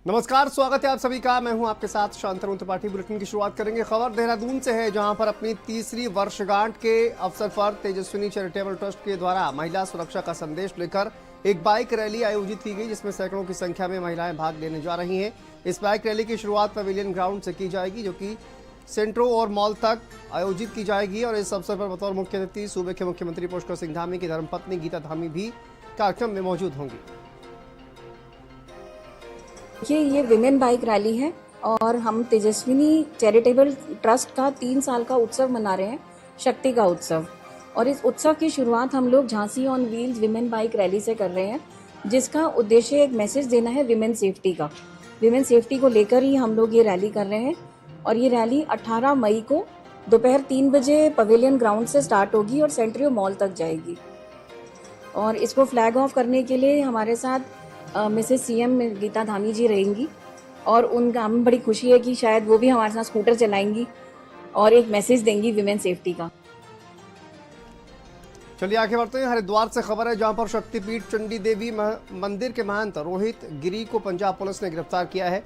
नमस्कार, स्वागत है आप सभी का। मैं हूं आपके साथ शांतनु त्रिपाठी। बुलेटिन की शुरुआत करेंगे खबर देहरादून से है, जहां पर अपनी तीसरी वर्षगांठ के अवसर पर तेजस्विनी चैरिटेबल ट्रस्ट के द्वारा महिला सुरक्षा का संदेश लेकर एक बाइक रैली आयोजित की गई, जिसमें सैकड़ों की संख्या में महिलाएं भाग लेने जा रही हैं। इस बाइक रैली की शुरुआत पवेलियन ग्राउंड से की जाएगी, जो कि सेंट्रो और मॉल तक आयोजित की जाएगी। और इस अवसर पर बतौर मुख्य अतिथि सूबे के मुख्यमंत्री पुष्कर सिंह धामी की धर्मपत्नी गीता धामी भी कार्यक्रम में मौजूद होंगी। ये विमेन बाइक रैली है और हम तेजस्विनी चैरिटेबल ट्रस्ट का 3 साल का उत्सव मना रहे हैं, शक्ति का उत्सव। और इस उत्सव की शुरुआत हम लोग Jhansi on wheels women bike rally से कर रहे हैं, जिसका उद्देश्य एक मैसेज देना है विमेन सेफ्टी का। विमेन सेफ्टी को लेकर ही हम लोग ये रैली कर रहे हैं। और ये रैली 18 मई को दोपहर 3 बजे पवेलियन ग्राउंड से स्टार्ट होगी और सेंट्रियो मॉल तक जाएगी। और इसको फ्लैग ऑफ करने के लिए हमारे साथ मिसेस सीएम गीता धामी जी रहेंगी, और उनका हमें बड़ी खुशी है कि शायद वो भी हमारे साथ स्कूटर चलाएंगी और एक मैसेज देंगी विमेन सेफ्टी का। चलिए आगे बढ़ते हैं। हरिद्वार से खबर है, जहां पर शक्तिपीठ चंडी देवी मंदिर के महंत रोहित गिरी को पंजाब पुलिस ने गिरफ्तार किया है।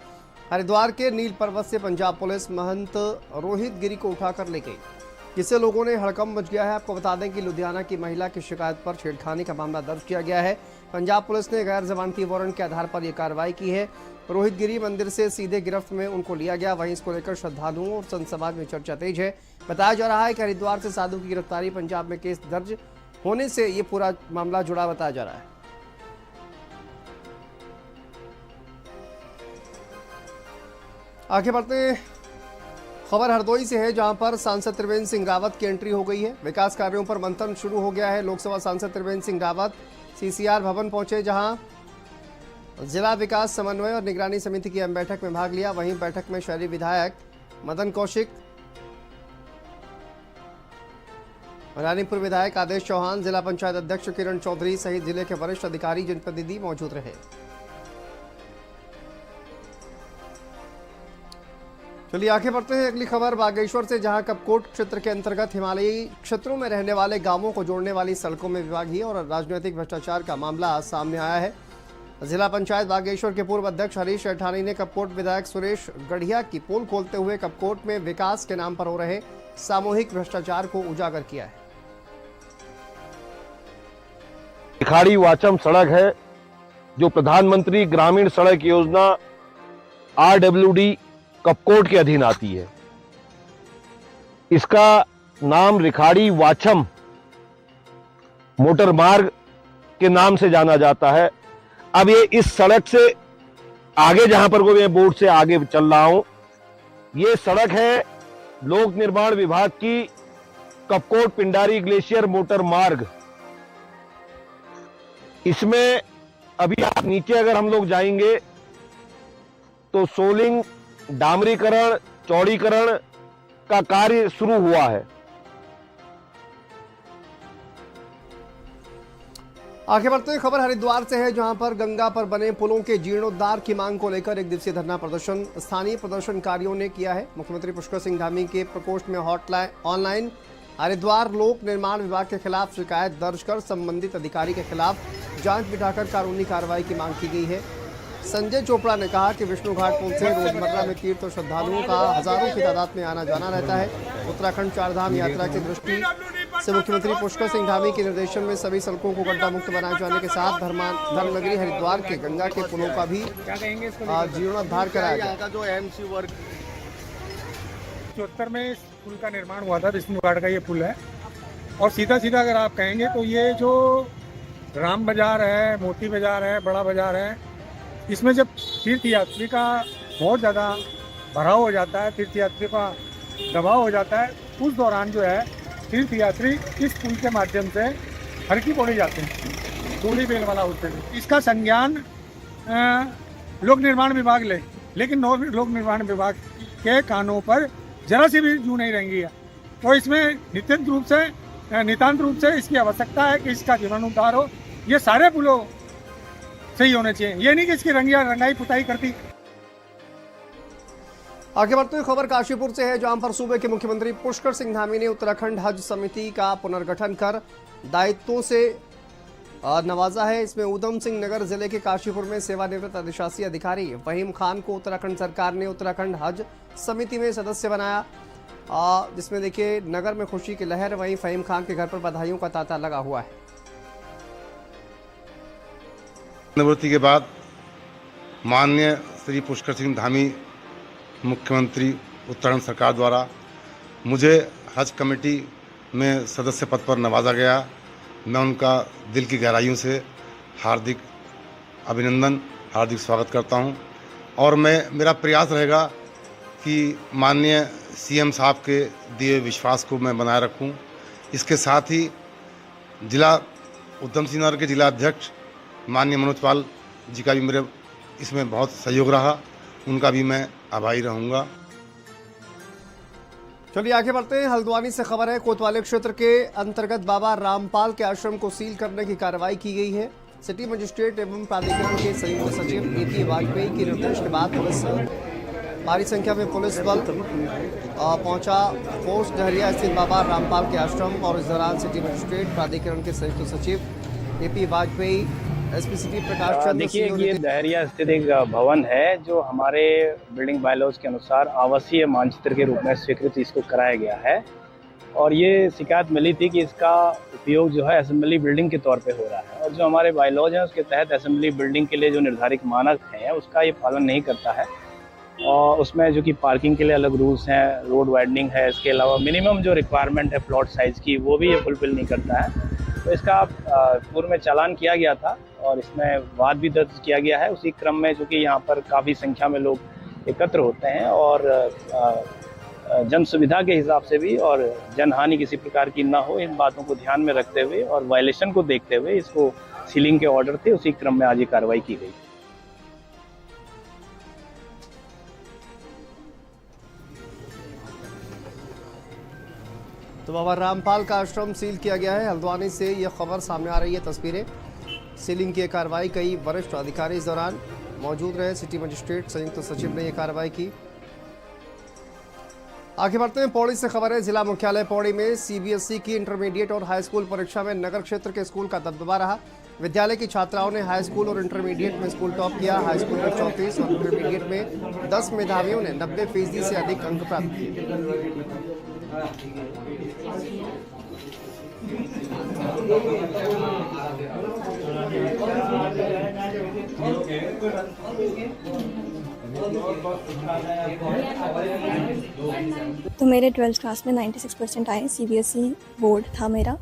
हरिद्वार के नील पर्वत से पंजाब पुलिस महंत रोहित गिरी को उठाकर ले गई, जिससे लोगों ने हड़कंप मच गया है। आपको बता दें कि लुधियाना की महिला की शिकायत पर छेड़खानी का मामला दर्ज किया गया है। पंजाब पुलिस ने गैर जमानती वारंट के आधार पर यह कार्रवाई की है। रोहित गिरी मंदिर से सीधे गिरफ्त में उनको लिया गया। वहीं इसको लेकर श्रद्धालुओं और संत समाज में चर्चा तेज है। बताया जा रहा है कि हरिद्वार से साधु की गिरफ्तारी पंजाब में केस दर्ज होने से ये पूरा मामला जुड़ा बताया जा रहा है। आगे बढ़ते हैं। खबर हरदोई से है, जहां पर सांसद त्रिवेंद्र सिंह रावत की एंट्री हो गई है। विकास कार्यों पर मंथन शुरू हो गया है। लोकसभा सांसद त्रिवेंद्र सिंह रावत सीसीआर भवन पहुंचे, जहां जिला विकास समन्वय और निगरानी समिति की अहम बैठक में भाग लिया। वहीं बैठक में शहरी विधायक मदन कौशिक, रानीपुर विधायक आदेश चौहान, जिला पंचायत अध्यक्ष किरण चौधरी सहित जिले के वरिष्ठ अधिकारी जनप्रतिनिधि मौजूद रहे। चलिए आगे बढ़ते हैं। अगली खबर बागेश्वर से, जहां कपकोट क्षेत्र के अंतर्गत हिमालयी क्षेत्रों में रहने वाले गांवों को जोड़ने वाली सड़कों में विभागीय और राजनीतिक भ्रष्टाचार का मामला सामने आया है। जिला पंचायत बागेश्वर के पूर्व अध्यक्ष हरीश ऐठानी ने कपकोट विधायक सुरेश गढ़िया की पोल खोलते हुए कपकोट में विकास के नाम पर हो रहे सामूहिक भ्रष्टाचार को उजागर किया है। रिखाड़ी वाचम सड़क है, जो प्रधानमंत्री ग्रामीण सड़क योजना RWD कपकोट के अधीन आती है। इसका नाम रिखाड़ी वाचम मोटर मार्ग के नाम से जाना जाता है। अब ये इस सड़क से आगे, जहां पर मैं बोर्ड से आगे चल रहा हूं, ये सड़क है लोक निर्माण विभाग की कपकोट पिंडारी ग्लेशियर मोटर मार्ग। इसमें अभी आप नीचे अगर हम लोग जाएंगे तो सोलिंग, डामरीकरण, चौड़ीकरण का कार्य शुरू हुआ है। आगे बढ़ते हुए खबर हरिद्वार से है, जहां पर गंगा पर बने पुलों के जीर्णोद्धार की मांग को लेकर एक दिवसीय धरना प्रदर्शन स्थानीय प्रदर्शनकारियों ने किया है। मुख्यमंत्री पुष्कर सिंह धामी के प्रकोष्ठ में हॉटलाइन ऑनलाइन हरिद्वार लोक निर्माण विभाग के खिलाफ शिकायत दर्ज कर संबंधित अधिकारी के खिलाफ जांच बिठाकर कानूनी कार्रवाई की मांग की गई है। संजय चोपड़ा ने कहा कि विष्णु घाट पुल से रोजमर्रा में तीर्थ और श्रद्धालुओं का हजारों की तादाद में आना जाना रहता है। उत्तराखंड चारधाम यात्रा की दृष्टि से मुख्यमंत्री पुष्कर सिंह धामी के निर्देशन में सभी सड़कों को गड्ढा मुक्त बनाए जाने के साथ धर्मनगरी हरिद्वार के गंगा के पुलों का भी जीर्णोद्धार कराया गया। जो एमसी वर्ग 74 में इस पुल का निर्माण हुआ था, विष्णु घाट का ये पुल है। और सीधा सीधा अगर आप कहेंगे तो ये जो राम बाजार है, मोती बाजार है, बड़ा बाजार है, इसमें जब तीर्थ यात्री का बहुत ज़्यादा भराव हो जाता है, तीर्थ यात्री का दबाव हो जाता है, उस दौरान जो है तीर्थ यात्री इस पुल के माध्यम से हर की पौड़ी जाते हैं, दूरी बेल वाला होते हैं। इसका संज्ञान लोक निर्माण विभाग ले, लेकिन लोक निर्माण विभाग के कानों पर जरा सी भी जू नहीं रहेंगी है। तो इसमें नितांत रूप से इसकी आवश्यकता है कि इसका जीर्णोद्धार हो। ये सारे पुलों सही होने चाहिए, ये नहीं कि इसकी रंगाई पुताई करती। आगे बढ़ते हुए खबर काशीपुर से है, जहां पर सूबे के मुख्यमंत्री पुष्कर सिंह धामी ने उत्तराखंड हज समिति का पुनर्गठन कर दायित्वों से नवाजा है। इसमें ऊधम सिंह नगर जिले के काशीपुर में सेवानिवृत्त अधिशासी अधिकारी फहीम खान को उत्तराखंड सरकार ने उत्तराखंड हज समिति में सदस्य बनाया, जिसमें देखिए नगर में खुशी की लहर। वहीं फहीम खान के घर पर बधाइयों का तांता लगा हुआ है। निवृत्ति के बाद माननीय श्री पुष्कर सिंह धामी मुख्यमंत्री उत्तराखंड सरकार द्वारा मुझे हज कमेटी में सदस्य पद पर नवाजा गया। मैं उनका दिल की गहराइयों से हार्दिक अभिनंदन, हार्दिक स्वागत करता हूं। और मेरा प्रयास रहेगा कि माननीय सीएम साहब के दिए विश्वास को मैं बनाए रखूं। इसके साथ ही जिला ऊधम सिंह नगर के जिला अध्यक्ष माननीय मनोज पाल जी का भी मेरे इसमें बहुत सहयोग रहा, उनका भी मैं आभारी रहूँगा। चलिए आगे बढ़ते हैं। हल्द्वानी से खबर है, कोतवाली क्षेत्र के अंतर्गत बाबा रामपाल के आश्रम को सील करने की कार्रवाई की गई है। सिटी मजिस्ट्रेट एवं प्राधिकरण के संयुक्त सचिव एपी वाजपेयी के निर्देश के बाद पुलिस भारी संख्या में पुलिस बल पहुंचा फोर्स डहरिया स्थित बाबा रामपाल के आश्रम। और इस दौरान सिटी मजिस्ट्रेट प्राधिकरण के संयुक्त सचिव AP Vajpayee, SP city Prakash Chandra, देखिए ये दहरिया स्थित एक भवन है जो हमारे बिल्डिंग बायलॉज के अनुसार आवासीय मानचित्र के रूप में स्वीकृत इसको कराया गया है। और ये शिकायत मिली थी कि इसका उपयोग जो है असेंबली बिल्डिंग के तौर पे हो रहा है, और जो हमारे बायलॉज हैं उसके तहत असेंबली बिल्डिंग के लिए जो निर्धारित मानक हैं उसका ये पालन नहीं करता है। और उसमें जो कि पार्किंग के लिए अलग रूल्स हैं, रोड वाइडनिंग है, इसके अलावा मिनिमम जो रिक्वायरमेंट है प्लॉट साइज़ की वो भी ये फुलफिल नहीं करता है। तो इसका पूर्व में चालान किया गया था और इसमें वाद भी दर्ज किया गया है। उसी क्रम में जो कि यहाँ पर काफ़ी संख्या में लोग एकत्र होते हैं और जन सुविधा के हिसाब से भी और जनहानि किसी प्रकार की ना हो, इन बातों को ध्यान में रखते हुए और वायलेशन को देखते हुए इसको सीलिंग के ऑर्डर थे, उसी क्रम में आज ये कार्रवाई की गई। तो बाबा रामपाल का आश्रम सील किया गया है। हल्द्वानी से यह खबर सामने आ रही है, तस्वीरें। सीलिंग की कार्रवाई, कई वरिष्ठ अधिकारी इस दौरान मौजूद रहे। सिटी मजिस्ट्रेट संयुक्त सचिव ने यह कार्रवाई की। आगे बढ़ते हैं, पौड़ी से खबर है। जिला मुख्यालय पौड़ी में सीबीएसई की इंटरमीडिएट और हाई स्कूल परीक्षा में नगर क्षेत्र के स्कूल का दबदबा रहा। विद्यालय की छात्राओं ने हाई स्कूल और इंटरमीडिएट में स्कूल टॉप किया। हाई स्कूल में 34 और इंटरमीडिएट में 10 मेधावियों ने 90% से अधिक अंक प्राप्त किए। तो मेरे 12th क्लास में 96% आए। सीबीएसई बोर्ड था मेरा,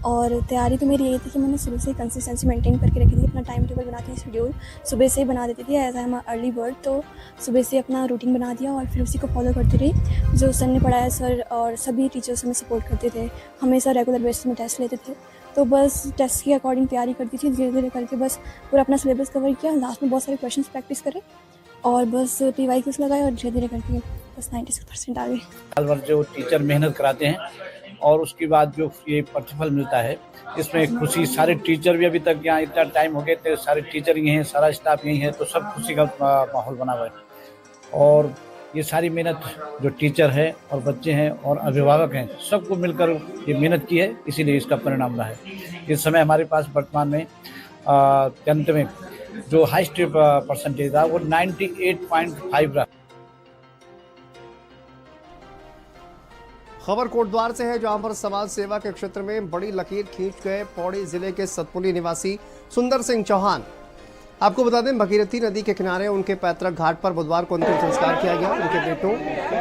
और तैयारी तो मेरी यही थी कि मैंने शुरू से कंसिस्टेंसी मेंटेन करके रखी थी। अपना टाइम टेबल बनाती थी, शेड्यूल सुबह से ही बना देती थी। As I am early bird, तो सुबह से अपना रूटीन बना दिया और फिर उसी को फॉलो करती रही। जो सर ने पढ़ाया, सर और सभी टीचर्स हमें सपोर्ट करते थे। हमेशा रेगुलर बेसिस में टेस्ट लेते थे, तो बस टेस्ट के अकॉर्डिंग तैयारी करती थी। धीरे धीरे करके बस पूरा अपना सिलेबस कवर किया। लास्ट में बहुत सारे क्वेश्चन प्रैक्टिस करे और बस PYQs लगाए और धीरे धीरे करके बस 96% आ गए। साल भर जो टीचर मेहनत कराते हैं और उसके बाद जो ये प्रतिफल मिलता है, इसमें खुशी। सारे टीचर भी अभी तक यहाँ इतना टाइम हो गए थे, सारे टीचर यहीं हैं, सारा स्टाफ यहीं है, तो सब खुशी का माहौल बना हुआ है। और ये सारी मेहनत जो टीचर है और बच्चे हैं और अभिभावक हैं, सबको मिलकर ये मेहनत की है, इसीलिए इसका परिणाम रहा है। इस समय हमारे पास वर्तमान में 10th में जो हाईएस्ट परसेंटेज था वो 98.5 रहा। खबर कोटद्वार से है, जहां पर समाज सेवा के क्षेत्र में बड़ी लकीर खींच गए पौड़ी जिले के सतपुली निवासी सुंदर सिंह चौहान। आपको बता दें, भगीरथी नदी के किनारे उनके पैतृक घाट पर बुधवार को अंतिम संस्कार किया गया। उनके बेटों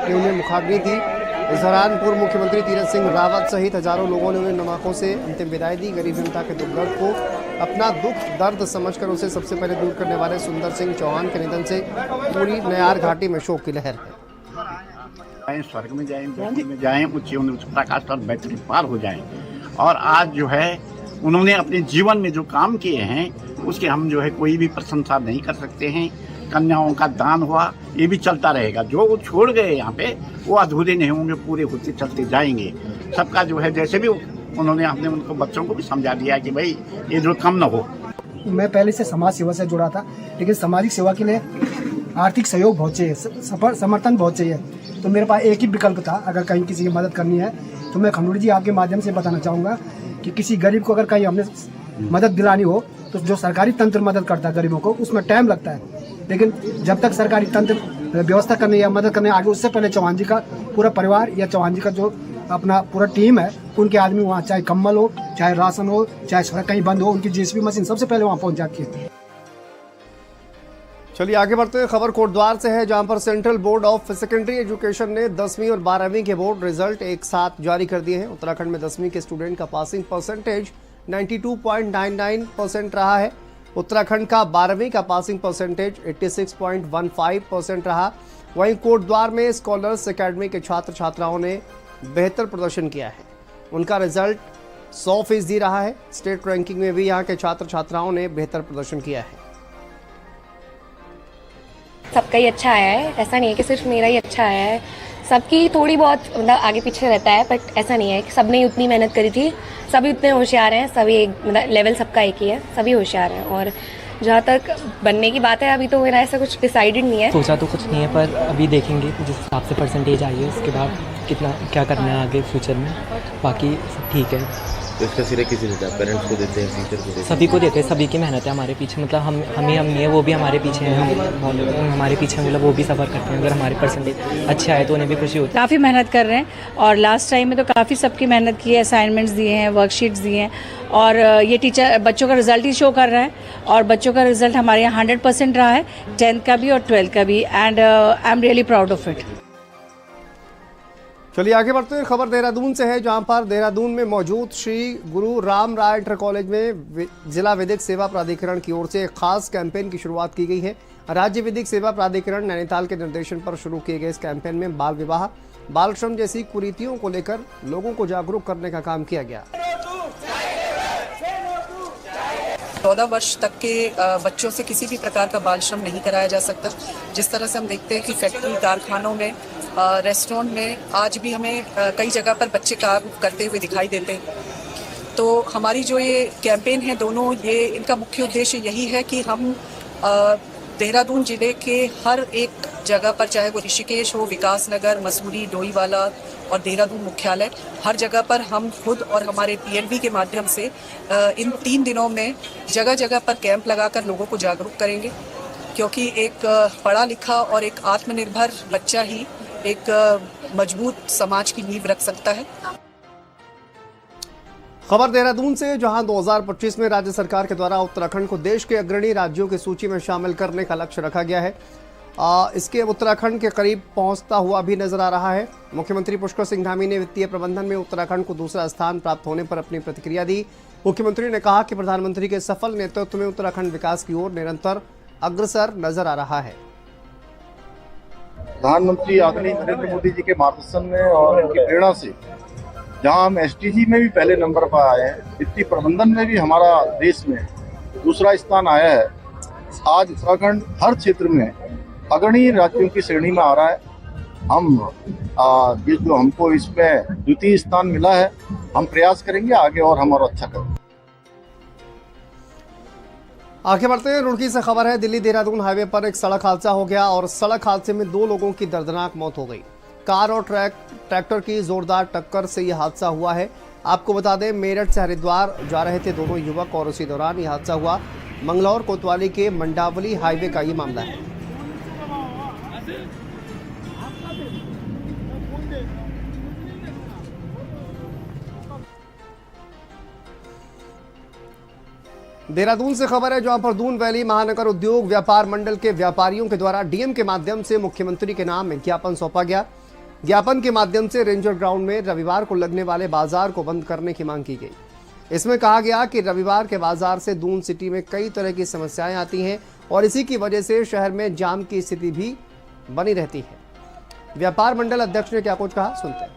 ने उन्हें मुखाग्नि दी। इस दौरान पूर्व मुख्यमंत्री तीरथ सिंह रावत सहित हजारों लोगों ने उन्हें नमाकों से अंतिम विदाई दी। गरीब जनता के दुख दर्द को अपना दुख दर्द समझकर उसे सबसे पहले दूर करने वाले सुंदर सिंह चौहान के निधन से पूरी नयार घाटी में शोक की लहर है। स्वर्ग में जाएं, धरती में जाएं, उच्च प्रकाश पर बैतरी पार हो जाएं। और आज जो है उन्होंने अपने जीवन में जो काम किए हैं उसके हम जो है कोई भी प्रशंसा नहीं कर सकते हैं। कन्याओं का दान हुआ, ये भी चलता रहेगा। जो वो छोड़ गए यहाँ पे वो अधूरे नहीं होंगे, पूरे होते चलते जाएंगे। सबका जो है जैसे भी उन्होंने अपने उनको बच्चों को भी समझा दिया कि भाई ये जो कम न हो। मैं पहले से समाज सेवा से जुड़ा था, लेकिन सामाजिक सेवा के लिए आर्थिक सहयोग बहुत चाहिए, समर्थन बहुत चाहिए। तो मेरे पास एक ही विकल्प था, अगर कहीं किसी की मदद करनी है तो मैं खंडूड़ी जी आपके माध्यम से बताना चाहूँगा कि किसी गरीब को अगर कहीं हमने मदद दिलानी हो तो जो सरकारी तंत्र मदद करता है गरीबों को, उसमें टाइम लगता है। लेकिन जब तक सरकारी तंत्र व्यवस्था करने या मदद करने आगे, उससे पहले चौहान जी का पूरा परिवार या चौहान जी का जो अपना पूरा टीम है, उनके आदमी वहाँ, चाहे कम्बल हो, चाहे राशन हो, चाहे सड़क कहीं बंद हो, उनकी जीएसबी मशीन सबसे पहले वहाँ पहुँच जाती है। चलिए आगे बढ़ते हैं। खबर कोटद्वार से है, जहां पर central board of secondary education ने 10वीं और 12वीं के बोर्ड रिजल्ट एक साथ जारी कर दिए हैं। उत्तराखंड में 10वीं के स्टूडेंट का पासिंग परसेंटेज 92.99% रहा है। उत्तराखंड का 12वीं का पासिंग परसेंटेज 86.15% रहा। वहीं कोटद्वार में स्कॉलर्स एकेडमी के छात्र छात्राओं ने बेहतर प्रदर्शन किया है। उनका रिजल्ट 100% रहा है। स्टेट रैंकिंग में भी यहाँ के छात्र छात्राओं ने बेहतर प्रदर्शन किया है। सबका ही अच्छा आया है, ऐसा नहीं है कि सिर्फ मेरा ही अच्छा आया है। सबकी थोड़ी बहुत मतलब आगे पीछे रहता है, बट ऐसा नहीं है कि सबने उतनी मेहनत करी थी। सभी उतने होशियार हैं, सभी एक मतलब लेवल सबका एक ही है, सभी होशियार हैं। और जहाँ तक बनने की बात है, अभी तो मेरा ऐसा कुछ डिसाइडेड नहीं है। सोचा तो कुछ नहीं है, पर अभी देखेंगे जिस हिसाब से परसेंटेज आई है उसके बाद कितना क्या करना है आगे फ्यूचर में। बाकी सब ठीक है। तो इसका सिरे किसी देता है? पेरेंट्स को देते हैं, टीचर को देते हैं? सभी को देते हैं, सभी की मेहनत है हमारे पीछे। मतलब हम नहीं है, वो भी हमारे पीछे हैं, हम हमारे पीछे मतलब वो भी सफ़र करते हैं। अगर हमारे परसेंटेज अच्छे आए तो उन्हें भी खुशी होती है। काफ़ी मेहनत कर रहे हैं और लास्ट टाइम में तो काफ़ी सबकी मेहनत की है, असाइनमेंट्स दिए हैं, वर्कशीट्स दिए हैं और ये टीचर बच्चों का रिजल्ट ही शो कर रहा है। और बच्चों का रिजल्ट हमारे यहाँ 100% रहा है, 10th का भी और 12th का भी, and I am really proud of it. चलिए आगे बढ़ते हैं। खबर देहरादून से है, जहां पर देहरादून में मौजूद श्री गुरु राम राय इंटर कॉलेज में जिला विधिक सेवा प्राधिकरण की ओर से एक खास कैंपेन की शुरुआत की गई है। राज्य विधिक सेवा प्राधिकरण नैनीताल के निर्देशन पर शुरू किए गए इस कैंपेन में बाल विवाह, बाल श्रम जैसी कुरीतियों को लेकर लोगों को जागरूक करने का काम किया गया। 14 वर्ष तक के बच्चों से किसी भी प्रकार का बाल श्रम नहीं कराया जा सकता। जिस तरह से हम देखते हैं कि फैक्ट्री, कारखानों में, रेस्टोरेंट में आज भी हमें कई जगह पर बच्चे काम करते हुए दिखाई देते हैं। तो हमारी जो ये कैंपेन है, दोनों ये इनका मुख्य उद्देश्य यही है कि हम देहरादून जिले के हर एक जगह पर, चाहे वो ऋषिकेश हो, विकास नगर, मसूरी, डोईवाला और देहरादून मुख्यालय, हर जगह पर हम खुद और हमारे पीएनबी के माध्यम से इन 3 दिनों में जगह जगह पर कैंप लगाकर लोगों को जागरूक करेंगे। क्योंकि एक पढ़ा लिखा और एक आत्मनिर्भर बच्चा ही एक मजबूत समाज की नींव रख सकता है। खबर देहरादून से, जहां 2025 में राज्य सरकार के द्वारा उत्तराखंड को देश के अग्रणी राज्यों की सूची में शामिल करने का लक्ष्य रखा गया है। इसके उत्तराखंड के करीब पहुंचता हुआ भी नजर आ रहा है। मुख्यमंत्री पुष्कर सिंह धामी ने वित्तीय प्रबंधन में उत्तराखंड को दूसरा स्थान प्राप्त होने पर अपनी प्रतिक्रिया दी। मुख्यमंत्री ने कहा कि प्रधानमंत्री के सफल नेतृत्व में उत्तराखंड विकास की ओर निरंतर अग्रसर नजर आ रहा है। प्रधानमंत्री आदरणीय नरेंद्र मोदी जी के मार्गदर्शन में और उनकी प्रेरणा से जहां हम एसडीजी में भी पहले नंबर पर आए हैं, वित्तीय प्रबंधन में भी हमारा देश में दूसरा स्थान आया है। आज उत्तराखंड हर क्षेत्र में अग्रणी राज्यों की श्रेणी में आ रहा है। हम ये जो हमको इसमें द्वितीय स्थान मिला है, हम प्रयास करेंगे आगे और हम और अच्छा करेंगे। आगे बढ़ते हैं। रुड़की से खबर है, दिल्ली देहरादून हाईवे पर एक सड़क हादसा हो गया और सड़क हादसे में 2 लोगों की दर्दनाक मौत हो गई। कार और ट्रैक्टर की जोरदार टक्कर से यह हादसा हुआ है। आपको बता दें, मेरठ से हरिद्वार जा रहे थे दोनों युवक और उसी दौरान यह हादसा हुआ। मंगलौर कोतवाली के मंडावली हाईवे का ये मामला है। देहरादून से खबर है, जहां पर दून वैली महानगर उद्योग व्यापार मंडल के व्यापारियों के द्वारा डीएम के माध्यम से मुख्यमंत्री के नाम में ज्ञापन सौंपा गया। ज्ञापन के माध्यम से रेंजर ग्राउंड में रविवार को लगने वाले बाजार को बंद करने की मांग की गई। इसमें कहा गया कि रविवार के बाजार से दून सिटी में कई तरह की समस्याएं आती हैं और इसी की वजह से शहर में जाम की स्थिति भी बनी रहती है। व्यापार मंडल अध्यक्ष ने क्या कुछ कहा, सुनते हैं।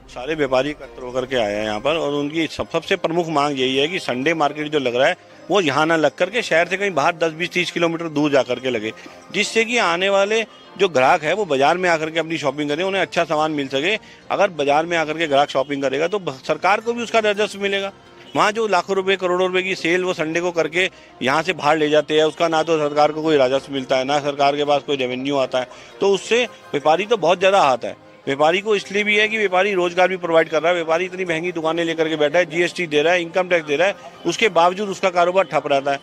सारे व्यापारी एकत्र होकर के आए हैं यहाँ पर और उनकी सबसे प्रमुख मांग यही है कि संडे मार्केट जो लग रहा है वो यहाँ ना लग करके शहर से कहीं बाहर 10-20-30 किलोमीटर दूर जा करके लगे, जिससे कि आने वाले जो ग्राहक है वो बाजार में आकर के अपनी शॉपिंग करें, उन्हें अच्छा सामान मिल सके। अगर बाजार में आकर के ग्राहक शॉपिंग करेगा तो सरकार को भी उसका राजस्व मिलेगा। वहाँ जो लाखों रुपए करोड़ों रुपए की सेल वो संडे को करके यहाँ से बाहर ले जाते हैं, उसका ना तो सरकार को कोई राजस्व मिलता है, ना सरकार के पास कोई रेवेन्यू आता है, तो उससे व्यापारी तो बहुत ज़्यादा आता है। व्यापारी को इसलिए भी है कि व्यापारी रोजगार भी प्रोवाइड कर रहा है। व्यापारी इतनी महंगी दुकानें लेकर के बैठा है, जीएसटी दे रहा है, इनकम टैक्स दे रहा है, उसके बावजूद उसका कारोबार ठप रहता है।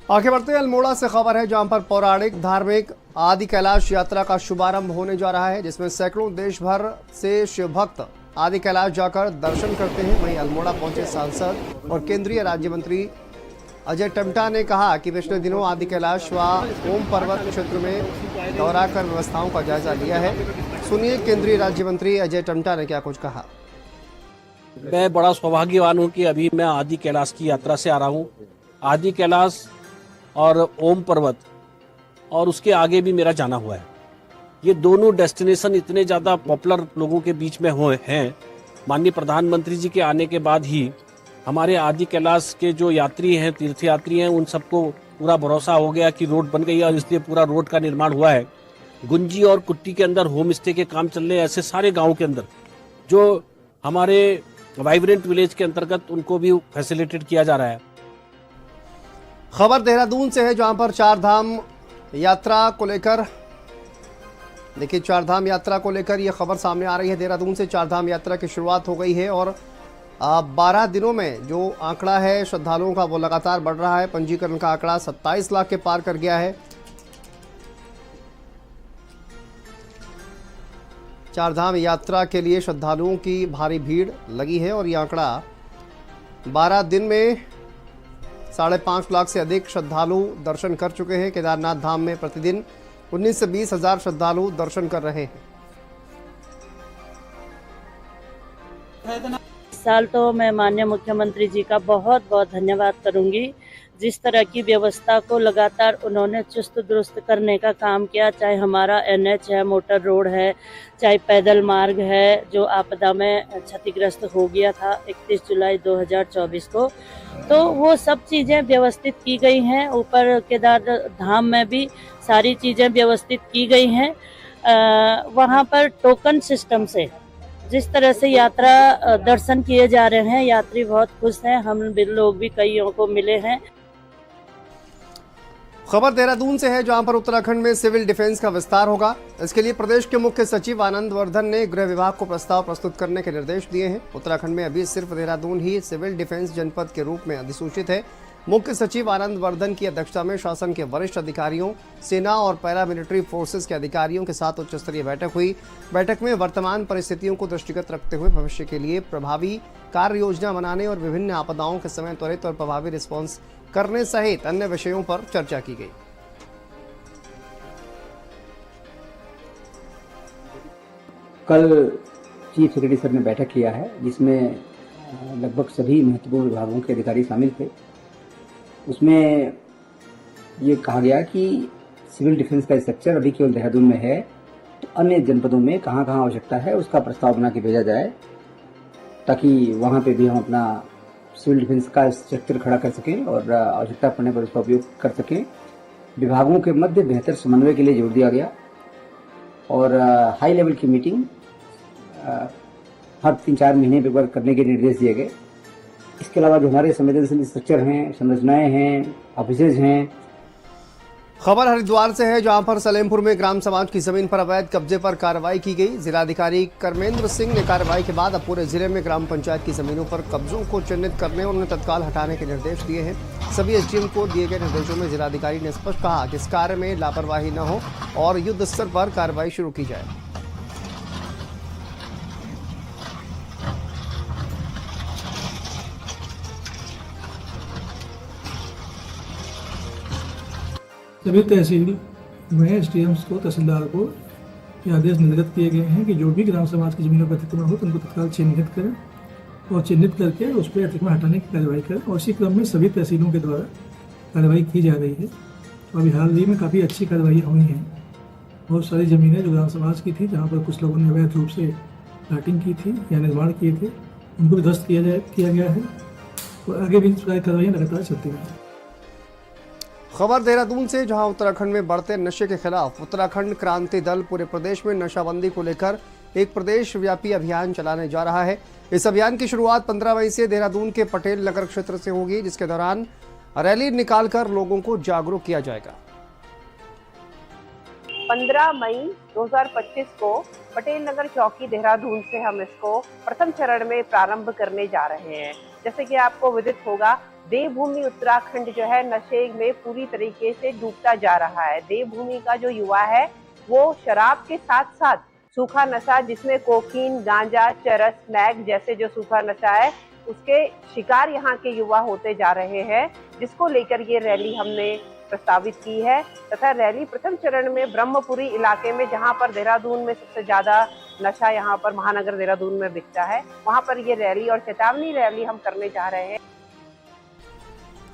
आगे बढ़ते हैं, अल्मोड़ा से खबर है जहां पर पौराणिक धार्मिक आदि कैलाश यात्रा का शुभारंभ होने जा रहा है, जिसमें सैकड़ों देश भर से शिव भक्त आदि कैलाश जाकर दर्शन करते हैं। वहीं अल्मोड़ा पहुंचे सांसद और केंद्रीय राज्य मंत्री अजय टम्टा ने कहा कि पिछले दिनों आदि कैलाश व ओम पर्वत क्षेत्र में दौरा कर व्यवस्थाओं का जायजा लिया है। सुनिए केंद्रीय राज्य मंत्री अजय टम्टा ने क्या कुछ कहा। मैं बड़ा सौभाग्यवान हूं कि अभी मैं आदि कैलाश की यात्रा से आ रहा हूं। आदि कैलाश और ओम पर्वत और उसके आगे भी मेरा जाना हुआ है। ये दोनों डेस्टिनेशन इतने ज़्यादा पॉपुलर लोगों के बीच में हुए हैं। माननीय प्रधानमंत्री जी के आने के बाद ही हमारे आदि कैलाश के जो यात्री हैं, तीर्थ यात्री हैं, उन सबको पूरा भरोसा हो गया कि रोड बन गई है और इसलिए पूरा रोड का निर्माण हुआ है। गुंजी और कुट्टी के अंदर होम स्टे के काम चल रहे हैं। ऐसे सारे गाँव के अंदर जो हमारे वाइब्रेंट विलेज के अंतर्गत उनको भी फैसिलिटेट किया जा रहा है। खबर देहरादून से है जहां पर चारधाम यात्रा को लेकर, देखिए चारधाम यात्रा को लेकर यह खबर सामने आ रही है। देहरादून से चारधाम यात्रा की शुरुआत हो गई है और 12 दिनों में जो आंकड़ा है श्रद्धालुओं का वो लगातार बढ़ रहा है। पंजीकरण का आंकड़ा 27 लाख के पार कर गया है। चारधाम यात्रा के लिए श्रद्धालुओं की भारी भीड़ लगी है और यह आंकड़ा 12 दिन में 5.5 लाख से अधिक श्रद्धालु दर्शन कर चुके हैं। केदारनाथ धाम में प्रतिदिन 19 से 20 हजार श्रद्धालु दर्शन कर रहे हैं। इस साल तो मैं माननीय मुख्यमंत्री जी का बहुत बहुत धन्यवाद करूंगी। जिस तरह की व्यवस्था को लगातार उन्होंने चुस्त दुरुस्त करने का काम किया, चाहे हमारा NH है, मोटर रोड है, चाहे पैदल मार्ग है जो आपदा में क्षतिग्रस्त हो गया था 31 जुलाई 2024 को, तो वो सब चीज़ें व्यवस्थित की गई हैं। ऊपर केदार धाम में भी सारी चीज़ें व्यवस्थित की गई हैं। वहाँ पर टोकन सिस्टम से जिस तरह से यात्रा दर्शन किए जा रहे हैं, यात्री बहुत खुश हैं। हम लोग भी कईयों को मिले हैं। खबर देहरादून से है जहां पर उत्तराखंड में सिविल डिफेंस का विस्तार होगा। इसके लिए प्रदेश के मुख्य सचिव आनंद वर्धन ने गृह विभाग को प्रस्ताव प्रस्तुत करने के निर्देश दिए हैं। उत्तराखंड में अभी सिर्फ देहरादून ही सिविल डिफेंस जनपद के रूप में अधिसूचित है। मुख्य सचिव आनंद वर्धन की अध्यक्षता में शासन के वरिष्ठ अधिकारियों, सेना और पैरामिलिट्री फोर्सेस के अधिकारियों के साथ उच्च स्तरीय बैठक हुई। बैठक में वर्तमान परिस्थितियों को दृष्टिगत रखते हुए भविष्य के लिए प्रभावी कार्य योजना बनाने और विभिन्न आपदाओं के समय त्वरित और प्रभावी रिस्पॉन्स करने सहित अन्य विषयों पर चर्चा की गई। कल चीफ सेक्रेटरी सर ने बैठक किया है जिसमें लगभग सभी महत्वपूर्ण विभागों के अधिकारी शामिल थे। उसमें ये कहा गया कि सिविल डिफेंस का स्ट्रक्चर अभी केवल देहरादून में है, तो अन्य जनपदों में कहाँ कहाँ आवश्यकता है उसका प्रस्ताव बना के भेजा जाए, ताकि वहाँ पे भी हम अपना सिविल डिफेंस का स्ट्रक्चर खड़ा कर सकें और आवश्यकता पड़ने पर उसका उपयोग कर सकें। विभागों के मध्य बेहतर समन्वय के लिए जोर दिया गया और हाई लेवल की मीटिंग हर 3-4 महीने पे करने के निर्देश दिए गए। इसके अलावा जो हमारे संवेदनशील स्ट्रक्चर हैं, संरचनाएं हैं, ऑफिसेज हैं। खबर हरिद्वार से है जहां पर सलेमपुर में ग्राम समाज की जमीन पर अवैध कब्जे पर कार्रवाई की गई। जिलाधिकारी कर्मेंद्र सिंह ने कार्रवाई के बाद अब पूरे जिले में ग्राम पंचायत की जमीनों पर कब्जों को चिन्हित करने और उन्हें तत्काल हटाने के निर्देश दिए हैं। सभी एसडीएम को दिए गए निर्देशों में जिलाधिकारी ने स्पष्ट कहा कि इस कार्य में लापरवाही न हो और युद्ध स्तर पर कार्रवाई शुरू की जाए। सभी तहसील में एसडीएम्स को, तहसीलदार को ये आदेश निर्गत किए गए हैं कि जो भी ग्राम समाज की जमीनों पर अतिक्रमण हो तो उनको तत्काल चिन्हित करें और चिन्हित करके उस पर अतिक्रमण हटाने की कार्रवाई करें। और इसी क्रम में सभी तहसीलों के द्वारा कार्रवाई की जा रही है। और अभी हाल ही में काफ़ी अच्छी कार्रवाई हुई हैं। बहुत सारी ज़मीनें जो ग्राम समाज की थी, जहाँ पर कुछ लोगों ने अवैध रूप से प्लाटिंग की थी या निर्माण किए थे, उनको भी ध्वस्त किया गया है और आगे भी कार्रवाइयाँ लगातार चलती रहेंगी। खबर देहरादून से जहां उत्तराखंड में बढ़ते नशे के खिलाफ उत्तराखंड क्रांति दल पूरे प्रदेश में नशाबंदी को लेकर एक प्रदेश व्यापी अभियान चलाने जा रहा है। इस अभियान की शुरुआत 15 मई से देहरादून के पटेल नगर क्षेत्र से होगी, जिसके दौरान रैली निकालकर लोगों को जागरूक किया जाएगा। 15 मई 2025 को पटेल नगर चौकी देहरादून से हम इसको प्रथम चरण में प्रारंभ करने जा रहे हैं। जैसे कि आपको विदित होगा, देवभूमि उत्तराखंड जो है नशे में पूरी तरीके से डूबता जा रहा है। देवभूमि का जो युवा है वो शराब के साथ साथ सूखा नशा, जिसमें कोकीन, गांजा, चरस, स्मैक जैसे जो सूखा नशा है, उसके शिकार यहाँ के युवा होते जा रहे हैं, जिसको लेकर ये रैली हमने प्रस्तावित की है। तथा रैली प्रथम चरण में ब्रह्मपुरी इलाके में, जहाँ पर देहरादून में सबसे ज्यादा नशा यहाँ पर महानगर देहरादून में बिकता है, वहाँ पर ये रैली और चेतावनी रैली हम करने जा रहे हैं।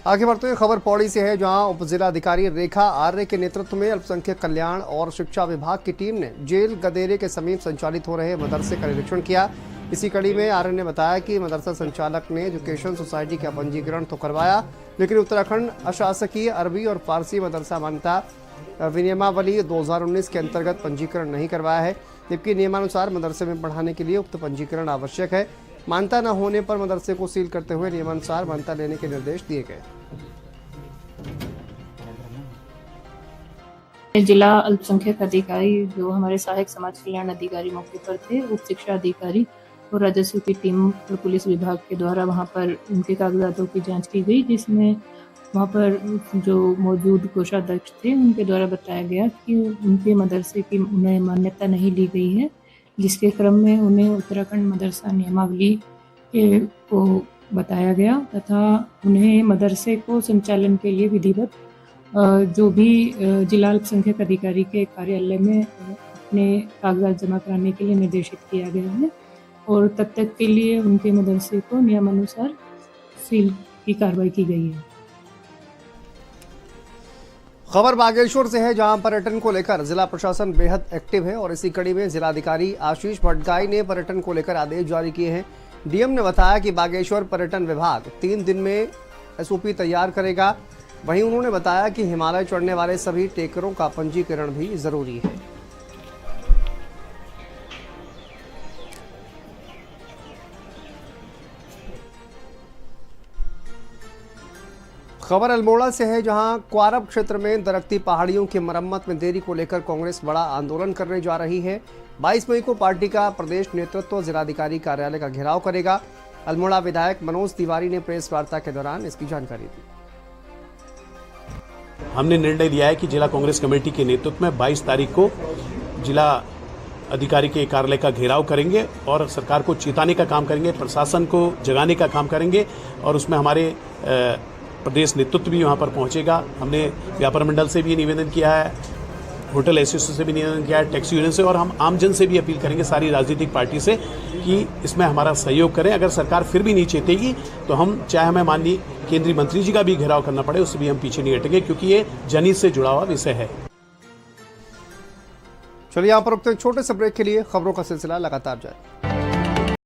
आगे बढ़ते हुए खबर पौड़ी से है, जहां उप जिलाधिकारी रेखा आर्य के नेतृत्व में अल्पसंख्यक कल्याण और शिक्षा विभाग की टीम ने जेल गदेरे के समीप संचालित हो रहे मदरसे का निरीक्षण किया। इसी कड़ी में आर्य ने बताया कि मदरसा संचालक ने एजुकेशन सोसाइटी का पंजीकरण तो करवाया, लेकिन उत्तराखंड अशासकीय अरबी और फारसी मदरसा मान्यता विनियमावली 2019 के अंतर्गत पंजीकरण नहीं करवाया है, जबकि नियमानुसार मदरसे में पढ़ाने के लिए उक्त पंजीकरण आवश्यक है। मान्यता न होने पर मदरसे को सील करते हुए नियमानुसार मान्यता लेने के निर्देश दिए गए। जिला अल्पसंख्यक अधिकारी जो हमारे सहायक समाज कल्याण अधिकारी मौके पर थे, उप शिक्षा अधिकारी और राजस्व की टीम और पुलिस विभाग के द्वारा वहां पर उनके कागजातों की जांच की गई, जिसमें वहां पर जो मौजूद कोषाध्यक्ष थे उनके द्वारा बताया गया कि उनके मदरसे की उन्हें मान्यता नहीं दी गई है, जिसके क्रम में उन्हें उत्तराखंड मदरसा नियमावली को बताया गया तथा उन्हें मदरसे को संचालन के लिए विधिवत जो भी जिला अल्पसंख्यक अधिकारी के कार्यालय में अपने कागजात जमा कराने के लिए निर्देशित किया गया है और तब तक के लिए उनके मदरसे को नियमानुसार सील की कार्रवाई की गई है। खबर बागेश्वर से है, जहां पर्यटन को लेकर जिला प्रशासन बेहद एक्टिव है और इसी कड़ी में जिलाधिकारी आशीष भट्टगाई ने पर्यटन को लेकर आदेश जारी किए हैं। डीएम ने बताया कि बागेश्वर पर्यटन विभाग 3 दिन में एसओपी तैयार करेगा। वहीं उन्होंने बताया कि हिमालय चढ़ने वाले सभी टेकरों का पंजीकरण भी जरूरी है। खबर अल्मोड़ा से है, जहां क्वारब क्षेत्र में दरकती पहाड़ियों की मरम्मत में देरी को लेकर कांग्रेस बड़ा आंदोलन करने जा रही है। 22 मई को पार्टी का प्रदेश नेतृत्व जिलाधिकारी कार्यालय का घेराव करेगा। अल्मोड़ा विधायक मनोज तिवारी ने प्रेस वार्ता के दौरान इसकी जानकारी दी। हमने निर्णय लिया है कि जिला कांग्रेस कमेटी के नेतृत्व में 22 तारीख को जिला अधिकारी के कार्यालय का घेराव करेंगे और सरकार को चेताने का काम करेंगे, प्रशासन को जगाने का काम करेंगे और उसमें हमारे प्रदेश नेतृत्व भी वहाँ पर पहुँचेगा। हमने व्यापार मंडल से भी निवेदन किया है, होटल एसोसिएशन से भी निवेदन किया है, टैक्सी यूनियन से, और हम आमजन से भी अपील करेंगे, सारी राजनीतिक पार्टी से, कि इसमें हमारा सहयोग करें। अगर सरकार फिर भी नहीं चेतेगी तो हम, चाहे हमें माननीय केंद्रीय मंत्री जी का भी घेराव करना पड़े, उससे भी हम पीछे नहीं हटेंगे, क्योंकि ये जनहित से जुड़ा हुआ विषय है। चलिए यहाँ पर रुकते हैं छोटे से ब्रेक के लिए। खबरों का सिलसिला लगातार जाए।